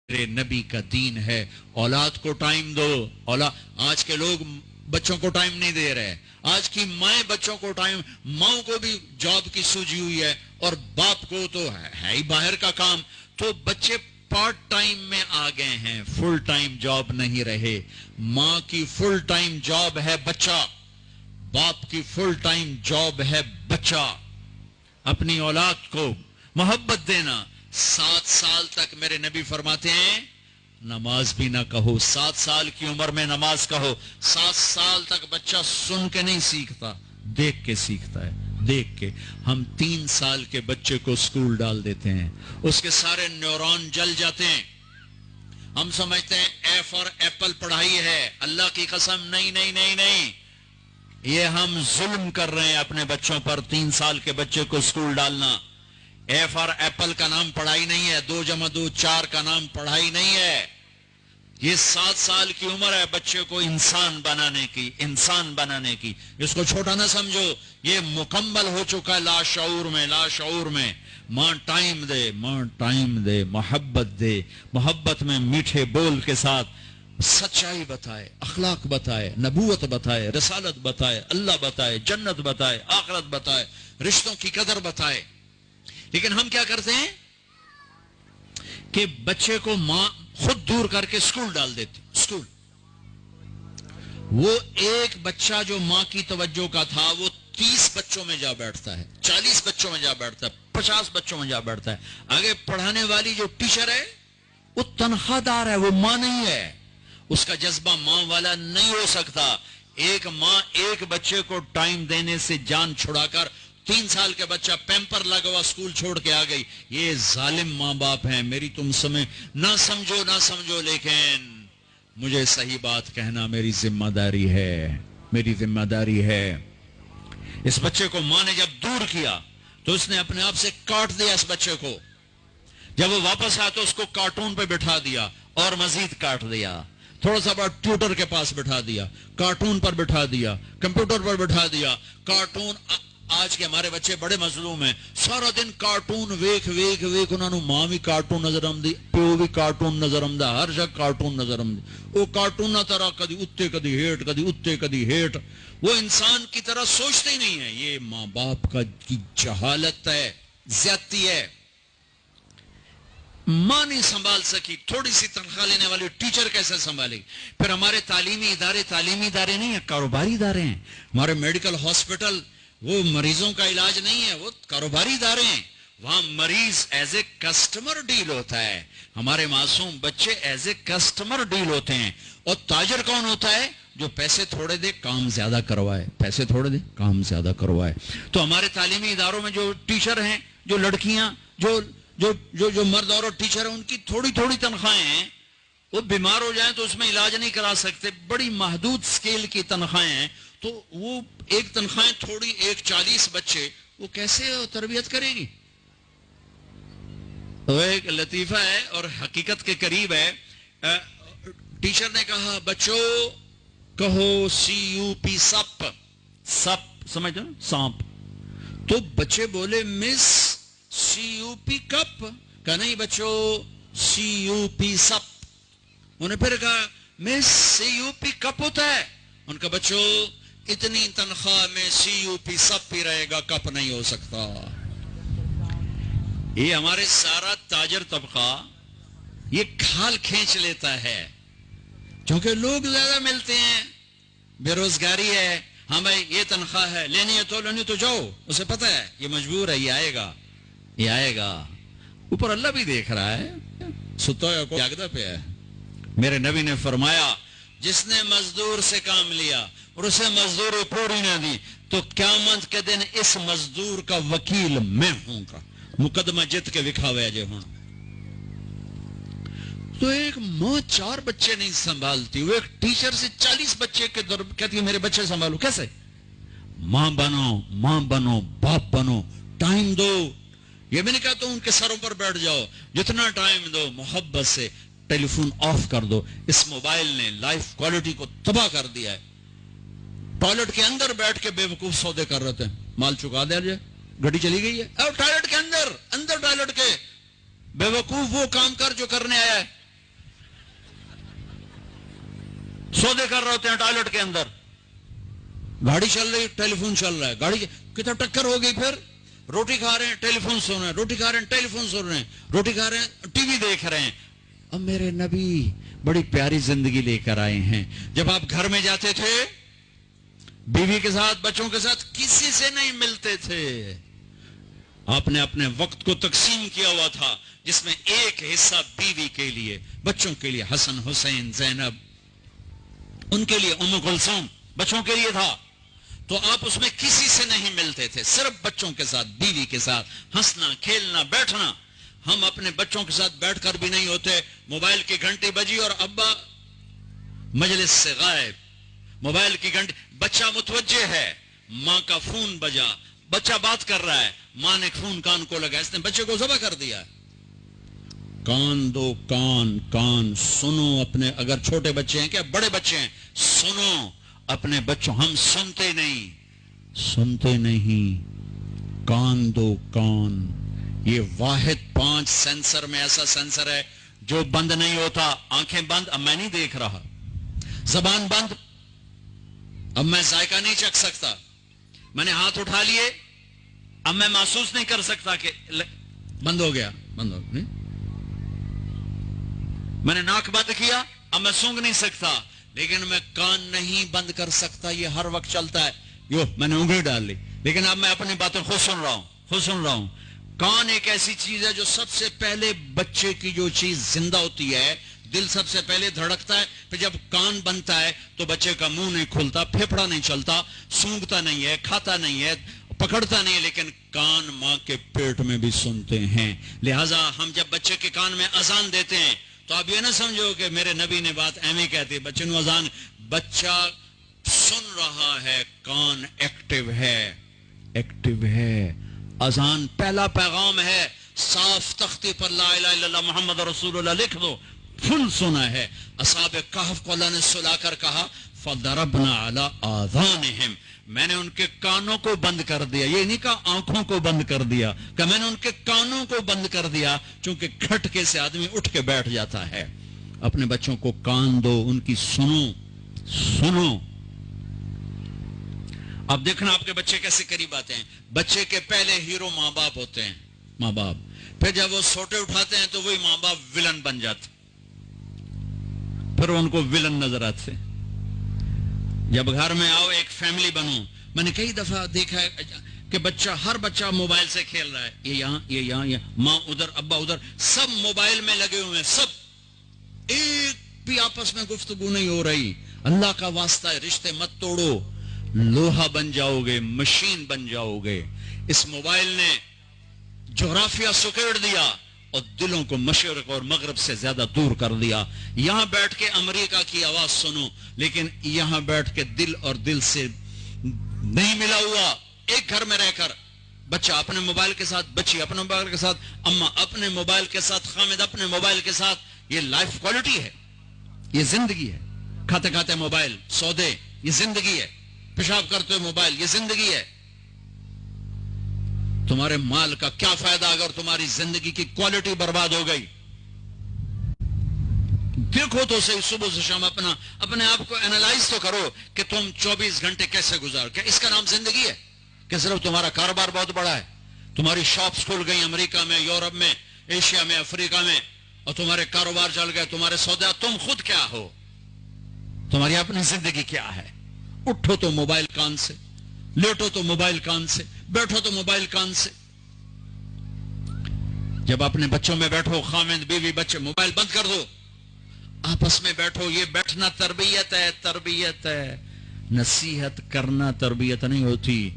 میرے نبی کا دین ہے. اولاد کو ٹائم دو. آج کے لوگ بچوں کو ٹائم نہیں دے رہے. آج کی مائیں بچوں کو ٹائم، ماؤں کو بھی جاب کی سوجی ہوئی ہے اور باپ کو تو ہے ہی باہر کا کام. تو بچے پارٹ ٹائم میں آ گئے ہیں، فل ٹائم جاب نہیں رہے. ماں کی فل ٹائم جاب ہے بچہ، باپ کی فل ٹائم جاب ہے بچہ. اپنی اولاد کو محبت دینا. 7 سال تک میرے نبی فرماتے ہیں نماز بھی نہ کہو. 7 سال کی عمر میں نماز کہو. 7 سال تک بچہ سن کے نہیں سیکھتا، دیکھ کے سیکھتا ہے. دیکھ کے. ہم 3 سال کے بچے کو اسکول ڈال دیتے ہیں، اس کے سارے نیورون جل جاتے ہیں. ہم سمجھتے ہیں اے فار ایپل پڑھائی ہے. اللہ کی قسم نہیں نہیں نہیں نہیں، یہ ہم ظلم کر رہے ہیں اپنے بچوں پر. 3 سال کے بچے کو اسکول ڈالنا. اے فار ایپل کا نام پڑھائی نہیں ہے، 2 + 2 4 کا نام پڑھائی نہیں ہے. یہ 7 سال کی عمر ہے بچے کو انسان بنانے کی، انسان بنانے کی. اس کو چھوٹا نہ سمجھو، یہ مکمل ہو چکا ہے لاشعور میں. لاشعور میں ماں ٹائم دے، ماں ٹائم دے، محبت دے. محبت میں میٹھے بول کے ساتھ سچائی بتائے، اخلاق بتائے، نبوت بتائے، رسالت بتائے، اللہ بتائے، جنت بتائے، آخرت بتائے، رشتوں کی قدر بتائے. لیکن ہم کیا کرتے ہیں کہ بچے کو ماں خود دور کر کے اسکول ڈال دیتی. اسکول، وہ ایک بچہ جو ماں کی توجہ کا تھا وہ 30 بچوں میں جا بیٹھتا ہے، 40 بچوں میں جا بیٹھتا ہے، 50 بچوں میں جا بیٹھتا ہے. آگے پڑھانے والی جو ٹیچر ہے وہ تنخواہ دار ہے، وہ ماں نہیں ہے. اس کا جذبہ ماں والا نہیں ہو سکتا. ایک ماں ایک بچے کو ٹائم دینے سے جان چھڑا کر 3 سال کے بچہ پیمپر لگا ہوا اسکول چھوڑ کے آ گئی. یہ ظالم ماں باپ ہیں. میری تم سمجھ نہ سمجھو لیکن مجھے صحیح بات کہنا میری ذمہ داری ہے. میری ذمہ داری ہے. اس بچے کو ماں نے جب دور کیا تو اس نے اپنے آپ سے کاٹ دیا اس بچے کو. جب وہ واپس آیا تو اس کو کارٹون پہ بٹھا دیا اور مزید کاٹ دیا. تھوڑا سا بڑا ٹیوٹر کے پاس بٹھا دیا، کارٹون پر بٹھا دیا، کمپیوٹر پر بٹھا دیا. کارٹون. آج کے ہمارے بچے بڑے مظلوم ہیں. سارا دن کارٹون ویکھ انہوں نے ماں بھی کارٹون نظر آمدی، پیو بھی کارٹون نظر آمدہ، ہر جگہ کارٹون نظر آمدی. وہ کارٹون نہ طرح کدی اتے کدی ہیٹ، کدی اتے کدی ہیٹ. وہ انسان کی طرح سوچتے ہی نہیں ہے. یہ ماں باپ کی جہالت ہے، زیادتی ہے. ماں نہیں سنبھال سکی، تھوڑی سی تنخواہ لینے والی ٹیچر کیسے سنبھالے گی؟ پھر ہمارے تعلیمی ادارے نہیں ہیں، کاروباری ادارے ہیں. ہمارے میڈیکل ہاسپٹل وہ مریضوں کا علاج نہیں ہے، وہ کاروباری ادارے ہیں. وہاں مریض ایز اے کسٹمر ڈیل ہوتا ہے. ہمارے معصوم بچے ایز اے کسٹمر ڈیل ہوتے ہیں. اور تاجر کون ہوتا ہے؟ جو پیسے تھوڑے دے کام زیادہ کروائے. پیسے تھوڑے دے کام زیادہ کروائے. تو ہمارے تعلیمی اداروں میں جو ٹیچر ہیں، جو لڑکیاں، جو مرد اور ٹیچر ہیں، ان کی تھوڑی تنخواہیں ہیں. وہ بیمار ہو جائیں تو اس میں علاج نہیں کرا سکتے، بڑی محدود سکیل کی تنخواہیں ہیں. تو وہ ایک تنخواہیں تھوڑی، ایک 40 بچے، وہ کیسے تربیت کرے گی؟ تو ایک لطیفہ ہے اور حقیقت کے قریب ہے. ٹیچر نے کہا بچوں کہو CUP سپ. سپ سمجھتے ہیں؟ سانپ. تو بچے بولے مس CUP کپ. کہا نہیں بچوں CUP سپ. انہیں پھر کہا مس CUP کپ ہوتا ہے. ان کا بچوں اتنی تنخواہ میں CUP سپ ہی رہے گا، کپ نہیں ہو سکتا. یہ ہمارے سارا تاجر طبقہ یہ کھال کھینچ لیتا ہے کیونکہ لوگ زیادہ ملتے ہیں، بے روزگاری ہے. ہاں بھائی یہ تنخواہ ہے، لینی ہے تو جاؤ. اسے پتہ ہے یہ مجبور ہے، یہ آئے گا. اوپر اللہ بھی دیکھ رہا ہے، ستا ہے جاگتا پہ ہے. میرے نبی نے فرمایا جس نے مزدور سے کام لیا اور اسے مزدوری پوری نہ دی تو قیامت کے دن اس مزدور کا وکیل میں ہوں گا. مقدمہ جت کے وکھاوے جے ہوں. تو ایک ماں 4 بچے نہیں سنبھالتی، وہ ایک ٹیچر سے 40 بچے کے کہتی ہے میرے بچے سنبھالو. کیسے؟ ماں بنو، باپ بنو، ٹائم دو. یہ بھی نہیں کہتا ان کے سروں پر بیٹھ جاؤ، جتنا ٹائم دو محبت سے. ٹیلی فون آف کر دو. اس موبائل نے لائف کوالٹی کو تباہ کر دیا ہے. ٹوائلٹ کے اندر بیٹھ کے بے وقوف سودے کر رہے تھے، مال چکا دیا جائے، گھڑی چلی گئی ہے. اور ٹوائلٹ کے اندر ٹوائلٹ کے بے وقوف وہ کام کر جو کرنے آیا ہے. सौदे कर रहे होते हैं टॉयलेट के अंदर, गाड़ी चल रही, टेलीफोन चल रहा है, गाड़ी कितना टक्कर हो गई, फिर रोटी खा रहे हैं टेलीफोन सुन रहे हैं, रोटी खा रहे हैं टेलीफोन सुन रहे हैं, रोटी खा रहे हैं टीवी देख रहे हैं। अब मेरे नबी बड़ी प्यारी जिंदगी लेकर आए हैं। जब आप घर में जाते थे बीवी के साथ, बच्चों के साथ, किसी से नहीं मिलते थे, आपने अपने वक्त को तकसीम किया हुआ था, जिसमें एक हिस्सा बीवी के लिए, बच्चों के लिए हसन हुसैन ज़ैनब, उनके लिए उम्म कुलसूम, बच्चों के लिए था। तो आप उसमें किसी से नहीं मिलते थे, सिर्फ बच्चों के साथ, बीवी के साथ हंसना, खेलना, बैठना। हम अपने बच्चों के साथ बैठकर भी नहीं होते। मोबाइल की घंटी बजी और अब्बा मजलिस से गायब, मोबाइल की घंटी, बच्चा मुतवज्जे है, मां का फोन बजा, बच्चा बात कर रहा है, मां ने फोन कान को लगा, इसने बच्चे को ज़बह कर दिया। कान दो, कान कान सुनो अपने, अगर छोटे बच्चे हैं, क्या बड़े बच्चे हैं, सुनो अपने बच्चों। हम सुनते नहीं, कान दो कान। ये वाहिद 5 सेंसर में ऐसा सेंसर है जो बंद नहीं होता। आंखें बंद, अब मैं नहीं देख रहा, जबान बंद, अब मैं जायका नहीं चख सकता, मैंने हाथ उठा लिए, अब मैं महसूस नहीं कर सकता कि बंद हो गया, बंद हो गया। मैंने नाक बंद किया, अब मैं सूंघ नहीं सकता, लेकिन मैं कान नहीं बंद कर सकता, ये हर वक्त चलता है। यो मैंने उंगली डाल ली, लेकिन अब मैं अपनी बातें खुद सुन रहा हूं। कान एक ऐसी चीज है जो सबसे पहले, बच्चे की जो चीज जिंदा होती है, दिल सबसे पहले धड़कता है, फिर जब कान बनता है तो बच्चे का मुंह नहीं खुलता, फेफड़ा नहीं चलता, सूंघता नहीं है, खाता नहीं है, पकड़ता नहीं है, लेकिन कान मां के पेट में भी सुनते हैं। लिहाजा हम जब बच्चे के कान में अजान देते हैं तो आप ये ना समझो कि मेरे नबी ने बात एवं कहती है, बच्चे ने अजान, बच्चा सुन रहा है, कान एक्टिव है। अजान पहला पैगाम है, साफ तख्ती पर ला इलाहा इल्लल्लाह मुहम्मद रसूलुल्लाह लिख दो, फुल सुना है। असहाबे कहफ को अल्लाह ने सुलाकर कहा, फदरबना अला आज़ानिहिम, मैंने उनके कानों को बंद कर दिया। ये नहीं कहा आंखों को बंद कर दिया, कि मैंने उनके कानों को बंद कर दिया, क्योंकि खटके से आदमी उठ के बैठ जाता है। अपने बच्चों को कान दो, उनकी सुनो। अब देखना आपके बच्चे कैसे करीब आते हैं। बच्चे के पहले हीरो माँ बाप होते हैं, माँ बाप, फिर जब वो सोटे उठाते हैं तो वही माँ बाप विलन बन जाते, फिर उनको विलन नजर आते। जब घर में आओ, एक फैमिली बनो। मैंने कई दफा देखा है कि हर बच्चा मोबाइल से खेल रहा है, ये यहाँ, माँ उधर, अब्बा उधर, सब मोबाइल में लगे हुए हैं, सब, एक भी आपस में गुफ्तगू नहीं हो रही। अल्लाह का वास्ता है, रिश्ते मत तोड़ो, लोहा बन जाओगे, मशीन बन जाओगे। इस मोबाइल ने जोग्राफिया सुकेड़ दिया और दिलों को मशरिक और मगरब से ज्यादा दूर कर दिया। यहां बैठ के अमेरिका की आवाज सुनो, लेकिन यहां बैठ के दिल और दिल से नहीं मिला हुआ। एक घर में रहकर बच्चा अपने मोबाइल के साथ, बच्ची अपने मोबाइल के साथ, अम्मा अपने मोबाइल के साथ, खामिद अपने मोबाइल के साथ। ये लाइफ क्वालिटी है, ये जिंदगी है। खाते खाते मोबाइल, सौदे, ये जिंदगी है। पेशाब करते हुए मोबाइल, ये जिंदगी है। तुम्हारे माल का क्या फायदा अगर तुम्हारी जिंदगी की क्वालिटी बर्बाद हो गई। देखो तो सही, सुबह से शाम अपने आप को एनालाइज तो करो कि तुम 24 घंटे कैसे गुजार, क्या इसका नाम जिंदगी है? क्या सिर्फ तुम्हारा कारोबार बहुत बड़ा है, तुम्हारी शॉप्स खुल गई अमेरिका में, यूरोप में, एशिया में, अफ्रीका में, और तुम्हारे कारोबार चल गए, तुम्हारे सौदा, तुम खुद क्या हो, तुम्हारी अपनी जिंदगी क्या है? उठो तो मोबाइल कान से, लेटो तो मोबाइल कान से, बैठो तो मोबाइल कान से। जब अपने बच्चों में बैठो, खामिद बीवी बच्चे, मोबाइल बंद कर दो, आपस में बैठो। ये बैठना तरबियत है, तरबियत है। नसीहत करना तरबियत नहीं होती,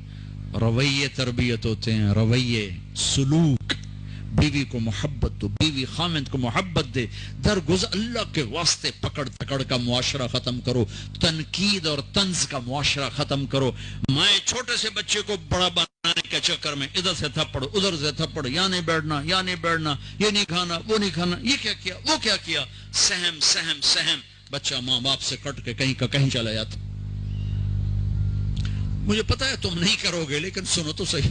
रवैये तरबियत होते हैं, रवैये, सुलूक। बीवी को मोहब्बत दो, बीवी खामिद को मोहब्बत दे, दरगुजर अल्लाह के वास्ते पकड़ पकड़ का मुआशरा खत्म करो, तनकीद और तंज का मुआशरा खत्म करो। माए छोटे से बच्चे को बड़ा बनाने के चक्कर में इधर से थप्पड़, उधर से थप्पड़, यहाँ नहीं बैठना, यहाँ नहीं बैठना, ये नहीं खाना, वो नहीं खाना, ये क्या किया, वो क्या किया, सहम सहम सहम। बच्चा माँ बाप से कट के कहीं का कहीं चला जाता। मुझे पता है तुम नहीं करोगे, लेकिन सुनो तो सही।